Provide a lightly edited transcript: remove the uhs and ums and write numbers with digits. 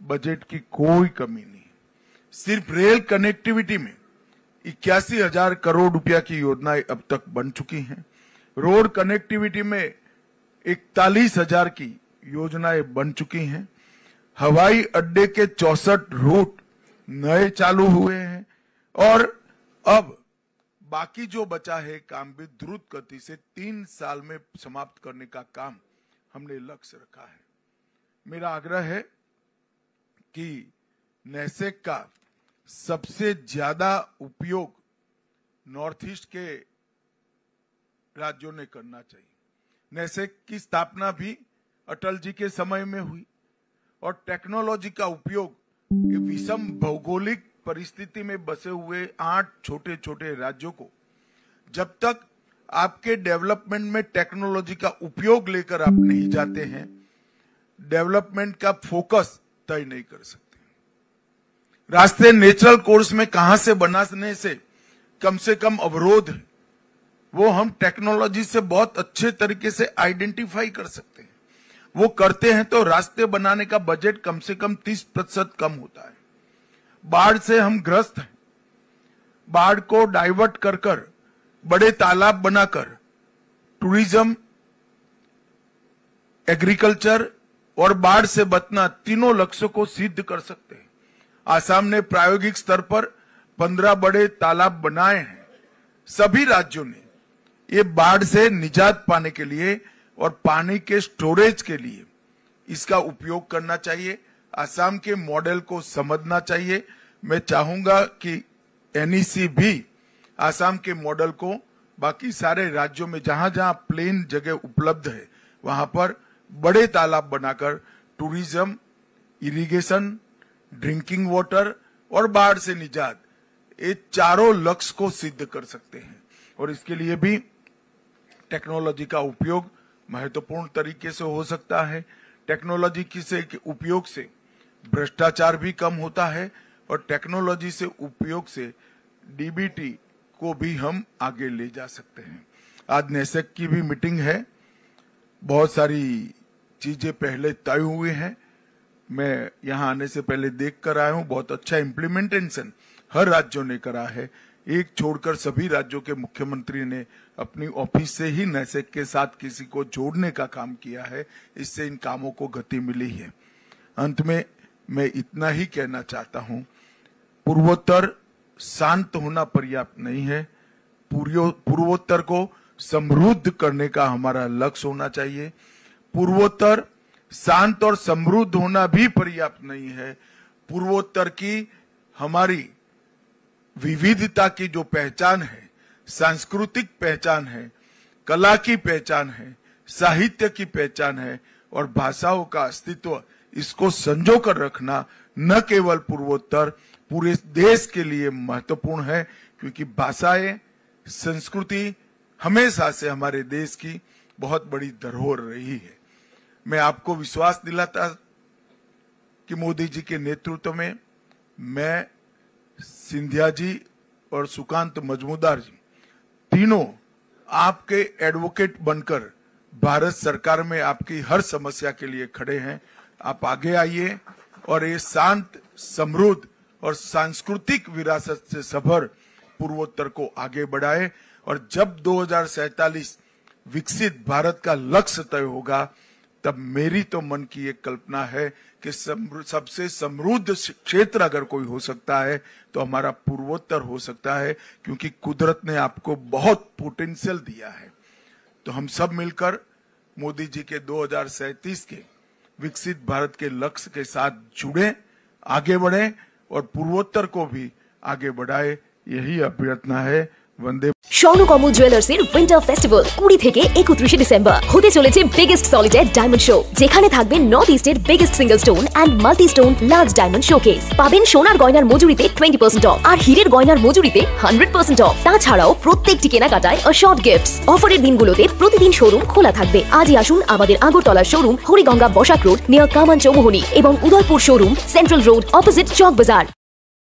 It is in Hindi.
बजट की कोई कमी नहीं। सिर्फ रेल कनेक्टिविटी में 81,000 करोड़ रुपया की योजनाएं अब तक बन चुकी हैं। रोड कनेक्टिविटी में 41,000 की योजनाएं बन चुकी हैं। हवाई अड्डे के 64 रूट नए चालू हुए हैं और अब बाकी जो बचा है काम भी द्रुत गति से 3 साल में समाप्त करने का काम हमने लक्ष्य रखा है। मेरा आग्रह है कि नेसेक का सबसे ज्यादा उपयोग नॉर्थ ईस्ट के राज्यों ने करना चाहिए। नेसेक की स्थापना भी अटल जी के समय में हुई और टेक्नोलॉजी का उपयोग विषम भौगोलिक परिस्थिति में बसे हुए 8 छोटे छोटे राज्यों को जब तक आपके डेवलपमेंट में टेक्नोलॉजी का उपयोग लेकर आप नहीं जाते हैं, डेवलपमेंट का फोकस तय नहीं कर सकते। रास्ते नेचुरल कोर्स में कहां से बनाने से कम अवरोध है, वो हम टेक्नोलॉजी से बहुत अच्छे तरीके से आइडेंटिफाई कर सकते हैं। वो करते हैं तो रास्ते बनाने का बजट कम से कम 30% कम होता है। बाढ़ से हम ग्रस्त हैं, बाढ़ को डाइवर्ट कर बड़े तालाब बनाकर टूरिज्म, एग्रीकल्चर और बाढ़ से बचना तीनों लक्ष्यों को सिद्ध कर सकते हैं। आसाम ने प्रायोगिक स्तर पर 15 बड़े तालाब बनाए हैं। सभी राज्यों ने ये बाढ़ से निजात पाने के लिए और पानी के स्टोरेज के लिए इसका उपयोग करना चाहिए। आसाम के मॉडल को समझना चाहिए। मैं चाहूंगा कि एनईसी भी आसाम के मॉडल को बाकी सारे राज्यों में जहां जहां प्लेन जगह उपलब्ध है वहां पर बड़े तालाब बनाकर टूरिज्म, इरिगेशन, ड्रिंकिंग वाटर और बाढ़ से निजात, ये चारों लक्ष्य को सिद्ध कर सकते हैं। और इसके लिए भी टेक्नोलॉजी का उपयोग महत्वपूर्ण तरीके से हो सकता है। टेक्नोलॉजी के उपयोग से भ्रष्टाचार भी कम होता है और टेक्नोलॉजी से उपयोग से डीबीटी को भी हम आगे ले जा सकते हैं। आज नेसेक की भी मीटिंग है, बहुत सारी चीजें पहले तय हुई हैं। मैं यहां आने से पहले देख कर आया हूं, बहुत अच्छा इम्प्लीमेंटेशन हर राज्यों ने करा है। एक छोड़कर सभी राज्यों के मुख्यमंत्री ने अपनी ऑफिस से ही नेसेक के साथ किसी को जोड़ने का काम किया है। इससे इन कामों को गति मिली है। अंत में मैं इतना ही कहना चाहता हूं, पूर्वोत्तर शांत होना पर्याप्त नहीं है। पूर्वोत्तर को समृद्ध करने का हमारा लक्ष्य होना चाहिए। पूर्वोत्तर शांत और समृद्ध होना भी पर्याप्त नहीं है। पूर्वोत्तर की हमारी विविधता की जो पहचान है, सांस्कृतिक पहचान है, कला की पहचान है, साहित्य की पहचान है और भाषाओं का अस्तित्व, इसको संजो कर रखना न केवल पूर्वोत्तर, पूरे देश के लिए महत्वपूर्ण है। क्योंकि भाषाएं, संस्कृति हमेशा से हमारे देश की बहुत बड़ी धरोहर रही है। मैं आपको विश्वास दिलाता कि मोदी जी के नेतृत्व में मैं, सिंधिया जी और सुकांत मजमूदार जी तीनों आपके एडवोकेट बनकर भारत सरकार में आपकी हर समस्या के लिए खड़े हैं। आप आगे आइए और ये शांत, समृद्ध और सांस्कृतिक विरासत से सभर पूर्वोत्तर को आगे बढ़ाए। और जब 2047 विकसित भारत का लक्ष्य तय होगा, तब मेरी तो मन की एक कल्पना है कि सबसे समृद्ध क्षेत्र अगर कोई हो सकता है तो हमारा पूर्वोत्तर हो सकता है। क्योंकि कुदरत ने आपको बहुत पोटेंशियल दिया है। तो हम सब मिलकर मोदी जी के 2037 के विकसित भारत के लक्ष्य के साथ जुड़े, आगे बढ़े और पूर्वोत्तर को भी आगे बढ़ाए, यही अभ्यर्थना है। वंदे। স্বর্ণ কমল জুয়েলার্সের উইন্টার ফেস্টিভ্যাল 20 থেকে 31 ডিসেম্বর হতে চলেছে বিগেস্ট সলিটার ডায়মন্ড শো, যেখানে থাকবে নর্থ ইস্টের biggest single stone and multi stone large diamond showcase. পাবেন সোনার গয়নার মজুরিতে 20% অফ আর হীরের গয়নার মজুরিতে 100% অফ। তাছাড়াও প্রত্যেকটি কেনাকাটায় অশর্ট গিফটস। অফারের দিনগুলোতে প্রতিদিন শোরুম খোলা থাকবে। আজই আসুন আমাদের আগরতলার showroom Hariganga Basak road near Kaman Chowmuhani এবং Udaipur showroom central road opposite Chowk বাজার।